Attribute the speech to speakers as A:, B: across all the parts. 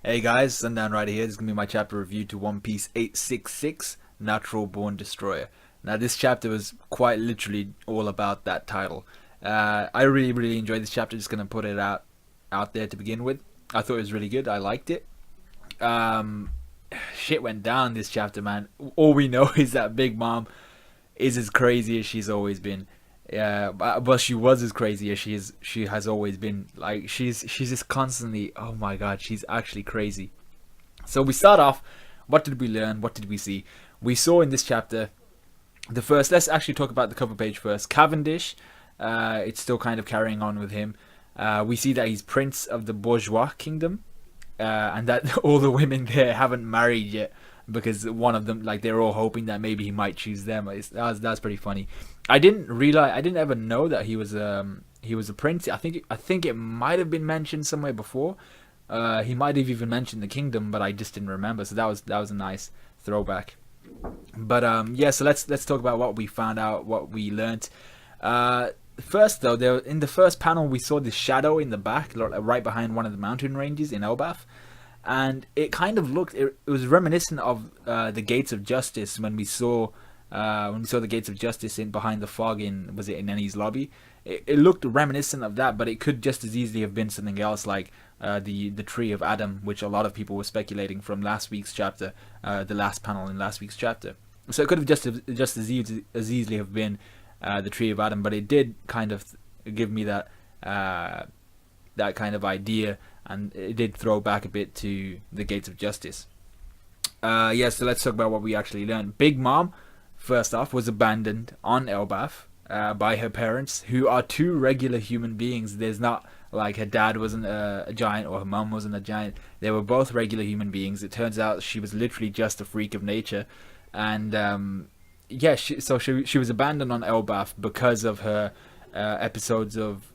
A: Hey guys, Sundown Rider here. This is going to be my chapter review to One Piece 866, Natural Born Destroyer. Now this chapter was quite literally all about that title. I really enjoyed this chapter. Just going to put it out there to begin with. I thought it was really good. I liked it. Um, Shit went down this chapter, man. All we know is that Big Mom is as crazy as she's always been. Yeah, but she was as crazy as she has always been. Like she's just constantly. Oh my god, she's actually crazy. So we start off. What did we learn? What did we see? We saw in this chapter the first. Let's actually talk about the cover page first. Cavendish. It's still kind of carrying on with him. We see that he's prince of the bourgeois kingdom, and that all the women there haven't married yet because one of them, like, they're all hoping that maybe he might choose them. That's pretty funny. I didn't ever know that he was a prince. I think it might have been mentioned somewhere before. He might have even mentioned the kingdom, but I just didn't remember. So that was a nice throwback. But yeah, so let's talk about what we found out, what we learnt. First though, in the first panel we saw this shadow in the back, right behind one of the mountain ranges in Elbaf, and it kind of looked. It was reminiscent of the Gates of Justice when we saw the Gates of Justice in behind the fog in, was it in Ennie's lobby? It looked reminiscent of that, but it could just as easily have been something else, like the Tree of Adam, which a lot of people were speculating from last week's chapter, the last panel in last week's chapter. So it could have just as easily have been the Tree of Adam, but it did kind of give me that kind of idea, and it did throw back a bit to the Gates of Justice. Yeah, so let's talk about what we actually learned. Big Mom, first off, was abandoned on Elbaf by her parents, who are two regular human beings. There's not like her dad wasn't a giant or her mom wasn't a giant. They were both regular human beings. It turns out she was literally just a freak of nature, and yeah, she was abandoned on Elbaf because of her episodes of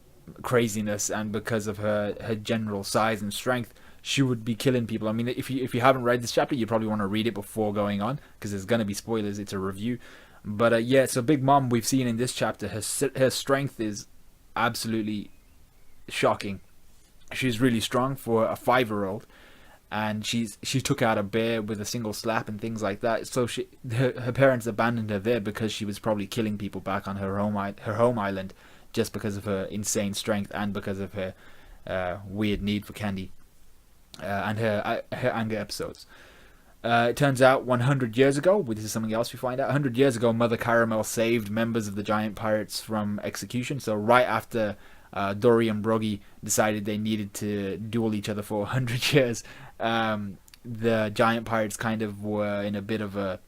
A: craziness and because of her general size and strength. She would be killing people. I mean, if you haven't read this chapter, you probably want to read it before going on because there's gonna be spoilers. It's a review, but yeah. So Big Mom, we've seen in this chapter, her strength is absolutely shocking. She's really strong for a 5-year-old, and she took out a bear with a single slap and things like that. So her parents abandoned her there because she was probably killing people back on her home island, just because of her insane strength and because of her weird need for candy and her anger episodes. It turns out 100 years ago, this is something else we find out. 100 years ago, Mother Caramel saved members of the giant pirates from execution. So right after Dory and Broggy decided they needed to duel each other for 100 years, the giant pirates kind of were in a bit of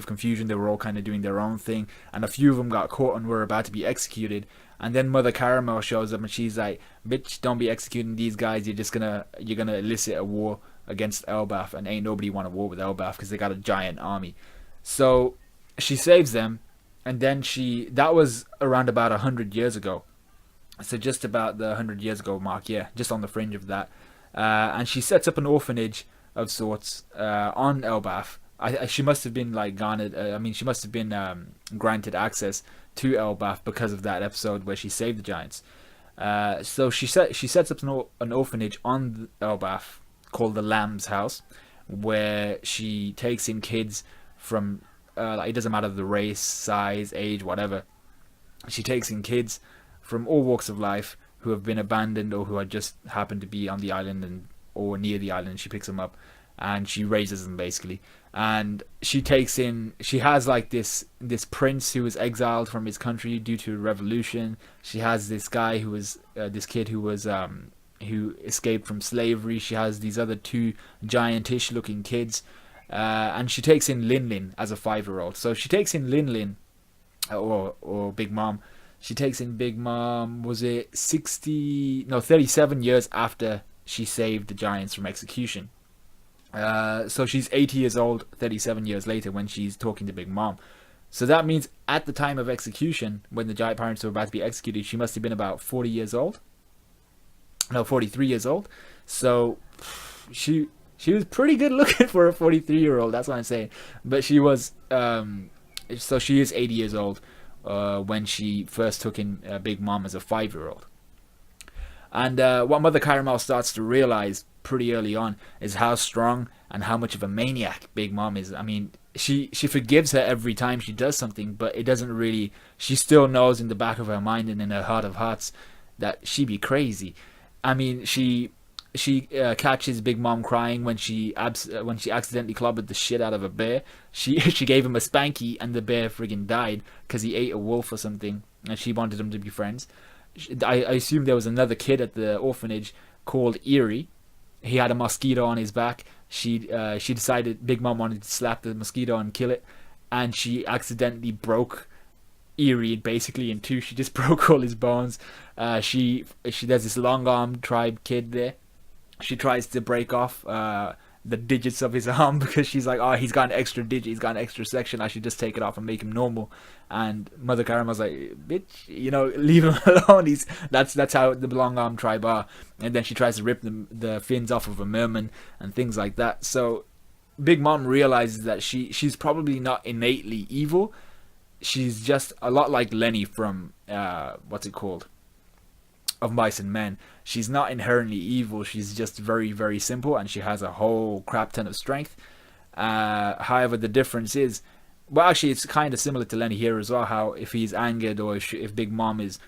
A: confusion. They were all kind of doing their own thing, and a few of them got caught and were about to be executed. And then Mother Caramel shows up and she's like, "Bitch, don't be executing these guys. You're gonna elicit a war against Elbaf, and ain't nobody want a war with Elbaf because they got a giant army." So she saves them, and then that was around about 100 years ago. So just about the 100 years ago mark, yeah, just on the fringe of that. And she sets up an orphanage of sorts on Elbaf. She must have been like garnered. I mean, she must have been granted access to Elbaf because of that episode where she saved the giants. So she sets up an orphanage on Elbaf called the Lamb's House, where she takes in kids from like, it doesn't matter the race, size, age, whatever. She takes in kids from all walks of life who have been abandoned or who had just happened to be on the island or near the island. She picks them up and she raises them basically. And she has like this prince who was exiled from his country due to a revolution. She has this guy who was this kid who was who escaped from slavery. She has these other two giantish looking kids, and she takes in Lin Lin as a 5-year-old. So she takes in Lin Lin, or Big Mom. She takes in Big Mom, was it 37 years after she saved the giants from execution. So she's 80 years old 37 years later when she's talking to Big Mom. So that means at the time of execution, when the giant pirates were about to be executed, she must have been about 40 years old. No, 43 years old. So she was pretty good looking for a 43-year-old. That's what I'm saying. But she was so she is 80 years old when she first took in Big Mom as a 5-year-old. And what Mother Caramel starts to realize pretty early on is how strong and how much of a maniac Big Mom is. I mean, she forgives her every time she does something, but it doesn't really. She still knows in the back of her mind and in her heart of hearts that she be crazy. I mean, she catches Big Mom crying when she accidentally clobbered the shit out of a bear. She gave him a spanky and the bear friggin' died because he ate a wolf or something, and she wanted them to be friends. I assume there was another kid at the orphanage called Eerie. He had a mosquito on his back. She decided Big Mom wanted to slap the mosquito and kill it, and she accidentally broke Eerie basically in two. She just broke all his bones. She there's this long armed tribe kid there. She tries to break off the digits of his arm because she's like, oh, he's got an extra digit, he's got an extra section, I should just take it off and make him normal. And Mother Caramel's like, bitch, leave him alone. That's how the long arm tribe are. And then she tries to rip the fins off of a merman and things like that. So Big Mom realizes that she's probably not innately evil. She's just a lot like Lenny from what's it called? Of Mice and Men. She's not inherently evil. She's just very, very simple, and she has a whole crap ton of strength. However, the difference is, well, actually, it's kind of similar to Lenny here as well. How if he's angered or if Big Mom is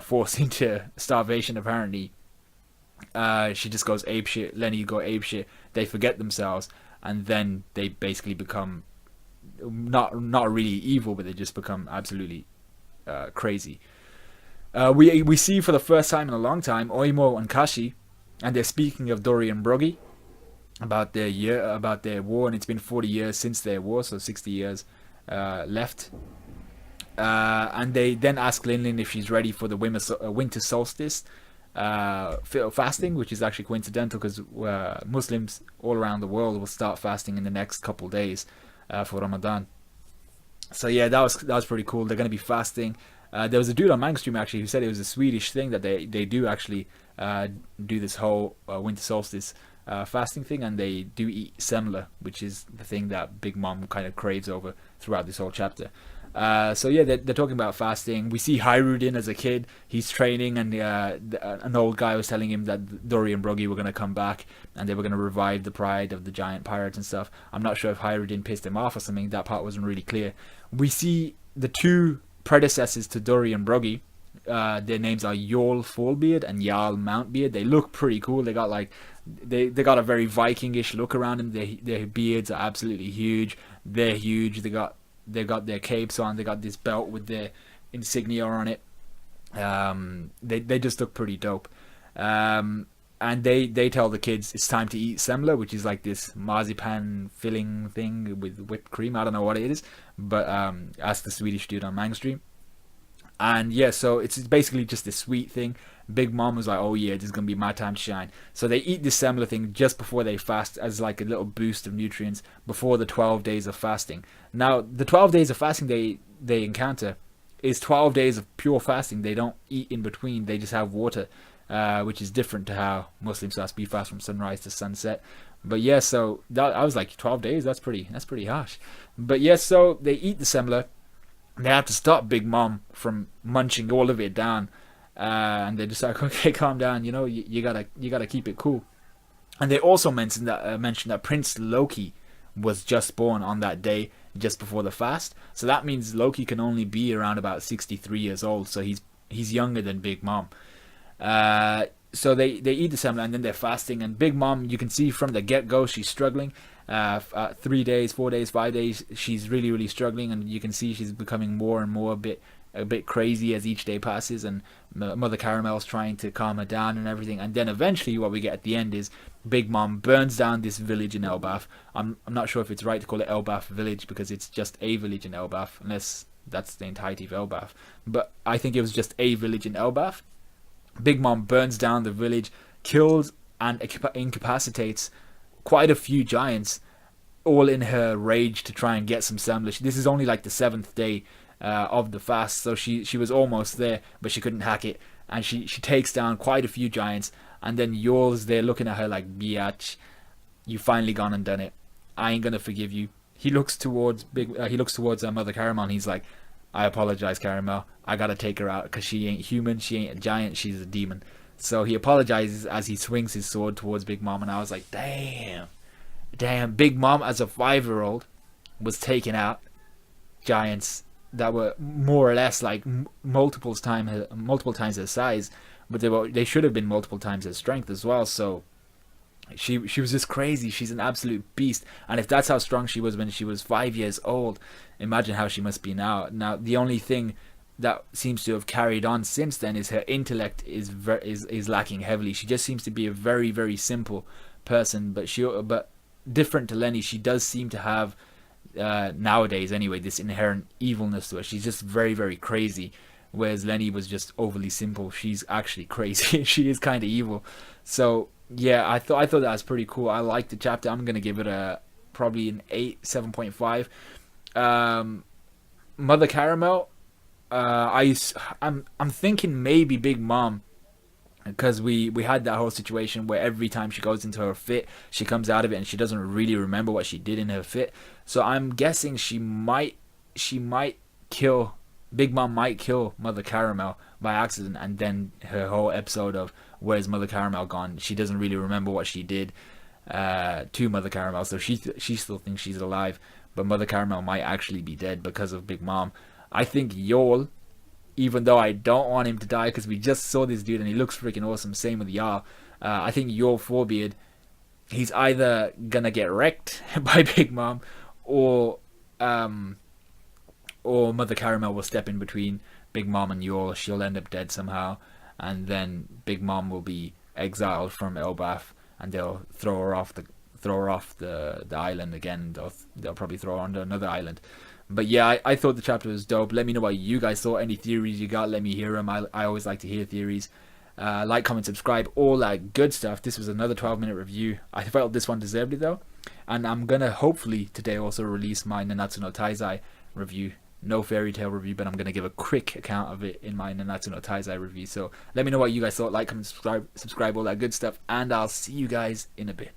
A: forced into starvation, apparently, she just goes apeshit. Lenny go apeshit. They forget themselves, and then they basically become not really evil, but they just become absolutely crazy. We see for the first time in a long time Oimo and Kashi, and they're speaking of Dory and Broggy about their war, and it's been 40 years since their war, so 60 years left. And they then ask Lin if she's ready for the winter solstice fasting, which is actually coincidental because Muslims all around the world will start fasting in the next couple days for Ramadan. So yeah, that was pretty cool. They're going to be fasting. There was a dude on Mangstream actually who said it was a Swedish thing that they do actually do this whole winter solstice fasting thing, and they do eat semla, which is the thing that Big Mom kind of craves over throughout this whole chapter. So yeah, they're talking about fasting. We see Hyrudin as a kid. He's training, and an old guy was telling him that Dory and Broggy were going to come back, and they were going to revive the pride of the giant pirates and stuff. I'm not sure if Hyrudin pissed him off or something. That part wasn't really clear. We see the two predecessors to Dory and Broggy. Their names are Yol Fallbeard and Jarl Mountbeard. They look pretty cool. They got they got a very Vikingish look around them. Their beards are absolutely huge. They're huge. They've got their capes on. They got this belt with their insignia on it. They just look pretty dope. And they tell the kids it's time to eat semla, which is like this marzipan filling thing with whipped cream. I don't know what it is, but ask the Swedish dude on Mangstream. And yeah, so it's basically just this sweet thing. Big Mom was like, oh yeah, this is going to be my time to shine. So they eat this semla thing just before they fast as like a little boost of nutrients before the 12 days of fasting. Now, the 12 days of fasting they encounter is 12 days of pure fasting. They don't eat in between. They just have water, which is different to how Muslims fast. We fast from sunrise to sunset. But yeah, so I was like, 12 days? That's pretty harsh. But yeah, so they eat the semla. They have to stop Big Mom from munching all of it down, and they just like, okay, calm down. You gotta keep it cool. And they also mentioned that Prince Loki was just born on that day, just before the fast. So that means Loki can only be around about 63 years old. So he's younger than Big Mom. So they eat the semla and then they're fasting. And Big Mom, you can see from the get-go, she's struggling. 3 days, 4 days, 5 days, she's really, really struggling, and you can see she's becoming more and more a bit crazy as each day passes, and Mother Caramel's trying to calm her down and everything. And then eventually what we get at the end is Big Mom burns down this village in Elbaf. I'm not sure if it's right to call it Elbaf village because it's just a village in Elbaf, unless that's the entirety of Elbaf. But I think it was just a village in Elbaf. Big Mom burns down the village, kills and incapacitates quite a few giants, all in her rage to try and get some semla. This is only like the 7th day of the fast, so she was almost there, but she couldn't hack it, and she takes down quite a few giants. And then Yol's there looking at her like, biatch, you finally gone and done it. I ain't gonna forgive you. He looks towards Mother Caramel, and he's like, I apologize, Caramel. I gotta take her out because she ain't human. She ain't a giant. She's a demon. So he apologizes as he swings his sword towards Big Mom, and I was like, damn, Big Mom as a 5-year-old was taking out giants that were more or less like multiple times her size, but they should have been multiple times her strength as well. So she was just crazy. She's an absolute beast, and if that's how strong she was when she was 5 years old, imagine how she must be now. Now the only thing that seems to have carried on since then is her intellect is lacking heavily. She just seems to be a very, very simple person, but different to Lenny, she does seem to have nowadays anyway this inherent evilness to her. She's just very, very crazy, whereas Lenny was just overly simple. She's actually crazy. She is kind of evil. So yeah, I thought that was pretty cool. I liked the chapter. I'm gonna give it a probably an 7.5. Mother Caramel, I'm thinking maybe Big Mom, because we had that whole situation where every time she goes into her fit, she comes out of it and she doesn't really remember what she did in her fit. So I'm guessing she might kill Big Mom, might kill Mother Caramel by accident, and then her whole episode of where's Mother Caramel gone, she doesn't really remember what she did to Mother Caramel, so she still thinks she's alive, but Mother Caramel might actually be dead because of Big Mom. I think Yol, even though I don't want him to die because we just saw this dude and he looks freaking awesome, same with Yal, I think Yol Forebeard, he's either gonna get wrecked by Big Mom, or Mother Caramel will step in between Big Mom and Yol. She'll end up dead somehow, and then Big Mom will be exiled from Elbaf, and they'll throw her off the island again. They'll probably throw her onto another island. But yeah, I thought the chapter was dope. Let me know what you guys thought. Any theories you got, let me hear them. I always like to hear theories. Like, comment, subscribe, all that good stuff. This was another 12-minute review. I felt this one deserved it though. And I'm gonna hopefully today also release my Nanatsu no Taizai review. No fairy tale review, but I'm gonna give a quick account of it in my Nanatsu no Taizai review. So let me know what you guys thought. Like, comment, subscribe, all that good stuff. And I'll see you guys in a bit.